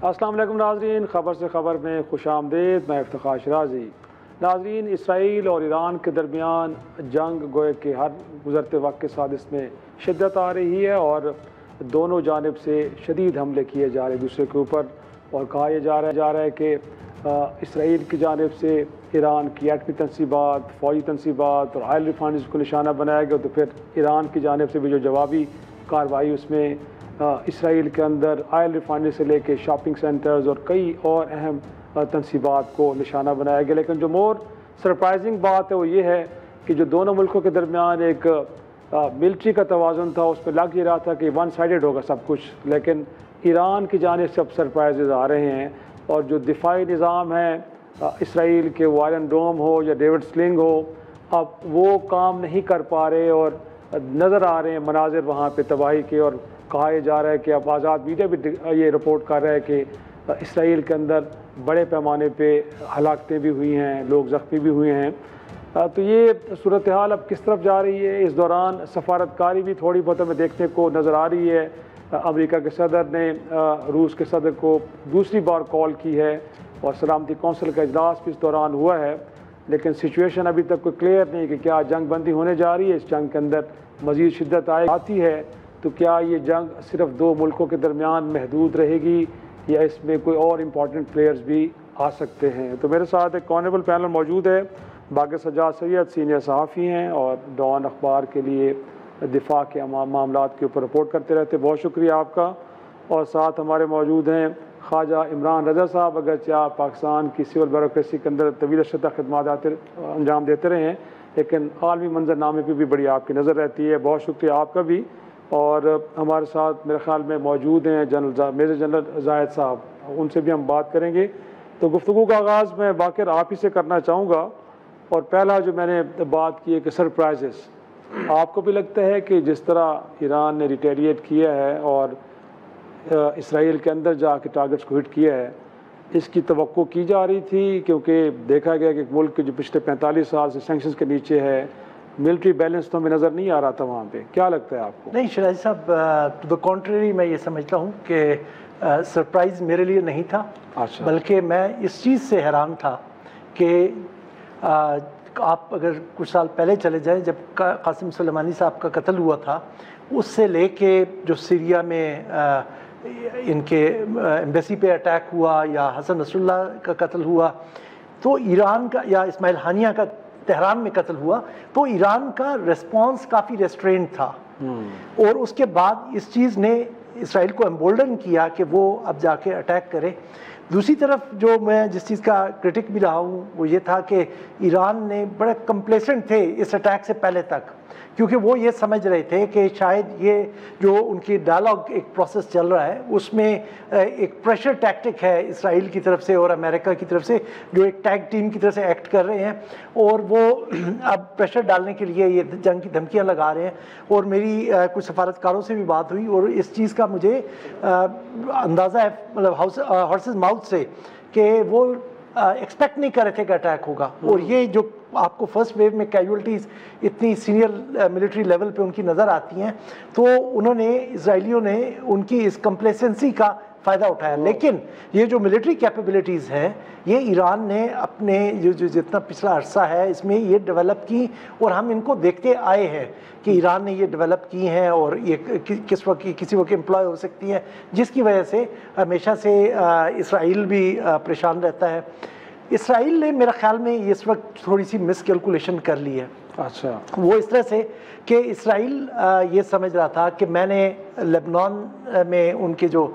السلام علیکم ناظرین، خبر سے خبر میں خوش آمدید۔ میں افتخار شرازی۔ ناظرین، اسرائیل اور ایران کے درمیان جنگ گوئے کہ ہر گزرتے وقت کے ساتھ اس میں شدت آ رہی ہے اور دونوں جانب سے شدید حملے کیے جا رہے ہیں دوسرے کے اوپر، اور کہا یہ جا رہا ہے کہ اسرائیل کی جانب سے ایران کی ایٹمی تنصیبات، فوجی تنصیبات اور آئل ریفائنریز کو نشانہ بنایا گیا، تو پھر ایران کی جانب سے بھی جو جوابی کارروائی اس میں اسرائیل کے اندر آئل ریفائنری سے لے کے شاپنگ سینٹرز اور کئی اور اہم تنصیبات کو نشانہ بنایا گیا۔ لیکن جو مور سرپرائزنگ بات ہے وہ یہ ہے کہ جو دونوں ملکوں کے درمیان ایک ملٹری کا توازن تھا، اس پہ لگ یہ رہا تھا کہ ون سائیڈڈ ہوگا سب کچھ، لیکن ایران کی جانب سے اب سرپرائزز آ رہے ہیں، اور جو دفاعی نظام ہے اسرائیل کے، وہ آئرن ڈوم ہو یا ڈیوڈ سلنگ ہو، اب وہ کام نہیں کر پا رہے، اور نظر آ رہے ہیں مناظر وہاں پہ تباہی کے، اور کہا یہ جا رہا ہے کہ اب آزاد میڈیا بھی یہ رپورٹ کر رہا ہے کہ اسرائیل کے اندر بڑے پیمانے پہ ہلاکتیں بھی ہوئی ہیں، لوگ زخمی بھی ہوئے ہیں۔ تو یہ صورتحال اب کس طرف جا رہی ہے؟ اس دوران سفارتکاری بھی تھوڑی بہت ہمیں دیکھنے کو نظر آ رہی ہے۔ امریکہ کے صدر نے روس کے صدر کو دوسری بار کال کی ہے، اور سلامتی کونسل کا اجلاس بھی اس دوران ہوا ہے، لیکن سچویشن ابھی تک کوئی کلیئر نہیں کہ کیا جنگ بندی ہونے جا رہی ہے، اس جنگ کے اندر مزید شدت آتی ہے تو کیا یہ جنگ صرف دو ملکوں کے درمیان محدود رہے گی، یا اس میں کوئی اور امپورٹنٹ پلیئرز بھی آ سکتے ہیں؟ تو میرے ساتھ ایک کانیبل پینل موجود ہے۔ باقر سجاد سید سینئر صحافی ہیں اور ڈان اخبار کے لیے دفاع کے معاملات کے اوپر رپورٹ کرتے رہتے، بہت شکریہ آپ کا۔ اور ساتھ ہمارے موجود ہیں خواجہ عمران رضا صاحب، اگرچہ آپ پاکستان کی سول بیوروکریسی کے اندر طویل شدہ خدمات انجام دیتے رہے ہیں، لیکن عالمی منظر نامے پہ بھی بڑی آپ کی نظر رہتی ہے، بہت شکریہ آپ کا بھی۔ اور ہمارے ساتھ میرے خیال میں موجود ہیں میجر جنرل زاہد صاحب، ان سے بھی ہم بات کریں گے۔ تو گفتگو کا آغاز میں باقر آپ ہی سے کرنا چاہوں گا، اور پہلا جو میں نے بات کی ہے کہ سرپرائزز، آپ کو بھی لگتا ہے کہ جس طرح ایران نے ریٹیلیٹ کیا ہے اور اسرائیل کے اندر جا کے ٹارگٹس کو ہٹ کیا ہے، اس کی توقع کی جا رہی تھی؟ کیونکہ دیکھا گیا کہ ایک ملک جو پچھلے 45 سال سے سینکشنز کے نیچے ہے، ملٹری بیلنس تو ہمیں نظر نہیں آ رہا تھا وہاں پہ، کیا لگتا ہے آپ کو؟ نہیں شرائط صاحب، ٹو دا کنٹریری میں یہ سمجھتا ہوں کہ سرپرائز میرے لیے نہیں تھا، بلکہ میں اس چیز سے حیران تھا کہ آپ اگر کچھ سال پہلے چلے جائیں، جب قاسم سلیمانی صاحب کا قتل ہوا تھا، اس سے لے کے جو سیریا میں ان کے ایمبیسی پہ اٹیک ہوا، یا حسن نصر اللہ کا قتل ہوا، تو ایران کا، یا اسماعیل ہانیہ کا تہران میں قتل ہوا، تو ایران کا ریسپانس کافی ریسٹرینڈ تھا، اور اس کے بعد اس چیز نے اسرائیل کو ایمبولڈن کیا کہ وہ اب جا کے اٹیک کرے۔ دوسری طرف جو میں جس چیز کا کرٹک بھی رہا ہوں وہ یہ تھا کہ ایران نے بڑے کمپلیسنٹ تھے اس اٹیک سے پہلے تک، کیونکہ وہ یہ سمجھ رہے تھے کہ شاید یہ جو ان کی ڈائلاگ ایک پروسیس چل رہا ہے، اس میں ایک پریشر ٹیکٹک ہے اسرائیل کی طرف سے اور امریکہ کی طرف سے، جو ایک ٹیگ ٹیم کی طرف سے ایکٹ کر رہے ہیں، اور وہ اب پریشر ڈالنے کے لیے یہ جنگ کی دھمکیاں لگا رہے ہیں۔ اور میری کچھ سفارتکاروں سے بھی بات ہوئی، اور اس چیز کا مجھے اندازہ ہے، مطلب ہارسز ماؤتھ سے، کہ وہ ایکسپیکٹ نہیں کر رہے تھے کہ اٹیک ہوگا، اور یہ جو آپ کو فرسٹ ویو میں کیجولٹیز اتنی سینئر ملٹری لیول پہ ان کی نظر آتی ہیں، تو انہوں نے، اسرائیلیوں نے ان کی اس کمپلیسنسی کا فائدہ اٹھایا۔ لیکن یہ جو ملٹری کیپیبلٹیز ہیں، یہ ایران نے اپنے جو جتنا پچھلا عرصہ ہے اس میں یہ ڈیولپ کی، اور ہم ان کو دیکھتے آئے ہیں کہ ایران نے یہ ڈیولپ کی ہیں، اور یہ کس وقت کسی وقت امپلائے ہو سکتی ہیں، جس کی وجہ سے ہمیشہ سے اسرائیل بھی پریشان رہتا ہے۔ اسرائیل نے میرا خیال میں اس وقت تھوڑی سی مس کیلکولیشن کر لی ہے۔ اچھا، وہ اس طرح سے کہ اسرائیل یہ سمجھ رہا تھا کہ میں نے لبنان میں ان کے جو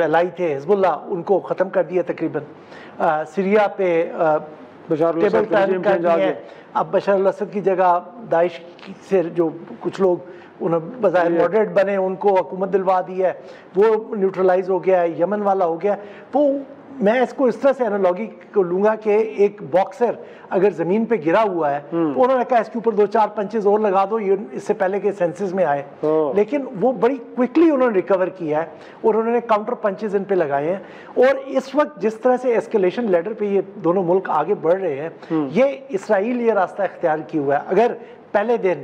الائی تھے حزب اللہ، ان کو ختم کر دیا تقریباً، سیریا پہ ٹیبل ٹائم کر دیا ہے، اب بشار الاسد کی جگہ داعش سے جو کچھ لوگ انہیں بظاہر ماڈریٹ بنے، ان کو حکومت دلوا دی ہے، وہ نیوٹرلائز ہو گیا ہے، یمن والا ہو گیا۔ وہ میں اس کو اس طرح سے انالوگی کو لوں گا کہ ایک باکسر اگر زمین پہ گرا ہوا ہے تو انہوں نے کہا اس کے اوپر 2-4 پنچز اور لگا دو، یہ اس سے پہلے کہ سینسز میں آئے، لیکن وہ بڑی کوئکلی انہوں نے ریکور کیا ہے، اور انہوں نے کاؤنٹر پنچز ان پہ لگائے ہیں۔ اور اس وقت جس طرح سے ایسکیلیشن لیڈر پہ یہ دونوں ملک آگے بڑھ رہے ہیں، یہ اسرائیل یہ راستہ اختیار کیا ہوا ہے۔ اگر پہلے دن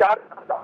4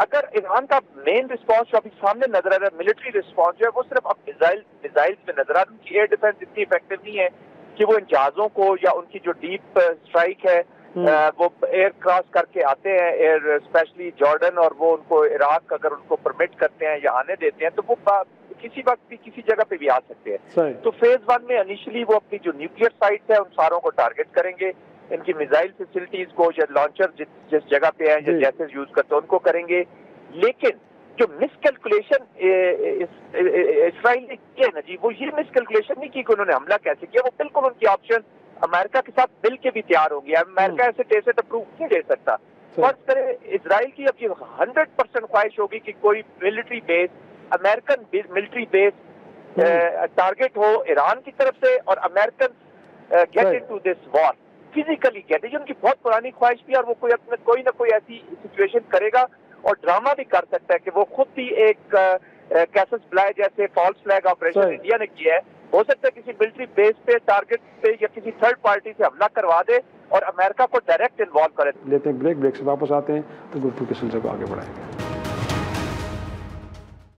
اگر ایران کا مین رسپانس جو ابھی سامنے نظر آ رہا ہے ملٹری رسپانس جو ہے وہ صرف اب میزائل میں نظر آ رہا ہے. ان کی ایئر ڈیفینس اتنی افیکٹو نہیں ہے کہ وہ ان جہازوں کو یا ان کی جو ڈیپ اسٹرائک ہے وہ ایئر کراس کر کے آتے ہیں ایئر اسپیشلی جارڈن اور وہ ان کو عراق اگر ان کو پرمٹ کرتے ہیں یا آنے دیتے ہیں تو وہ کسی وقت بھی کسی جگہ پہ بھی آ سکتے ہیں. تو فیز 1 میں انیشلی وہ اپنی جو نیوکلیئر سائٹس ہیں ان ساروں کو ٹارگٹ کریں گے, ان کی میزائل فیسلٹیز کو یا لانچر جس جگہ پہ ہیں یا جیسے یوز کرتے ہیں ان کو کریں گے. لیکن جو مس کیلکولیشن اسرائیل نے کی ہے نا جی, وہ یہ مس کیلکولیشن نہیں کی کہ انہوں نے حملہ کیسے کیا, وہ بالکل ان کی آپشن امریکہ کے ساتھ مل کے بھی تیار ہو گیا. امریکہ ایسے ٹیسٹ اپروو نہیں دے سکتا. فرض کرے اسرائیل کی اب یہ 100% خواہش ہوگی کہ کوئی military base, American military base target ہو ایران کی طرف سے اور American get into this war, physically get. یہ ان کی بہت پرانی خواہش بھی, اور وہ کوئی نہ کوئی ایسی سچویشن کرے گا اور ڈرامہ بھی کر سکتا ہے کہ وہ خود بھی ایک کیسس بلائے جیسے فالس فلیگ آپریشن انڈیا نے کیا ہے, ہو سکتا ہے کسی ملٹری بیس پہ ٹارگٹ پہ یا کسی تھرڈ پارٹی سے حملہ کروا دے اور امریکہ کو ڈائریکٹ انوالو کرے. لیتے ہیں بریک سے واپس آتے ہیں تو گفتگو کے سلسلے کو آگے بڑھائیں گے.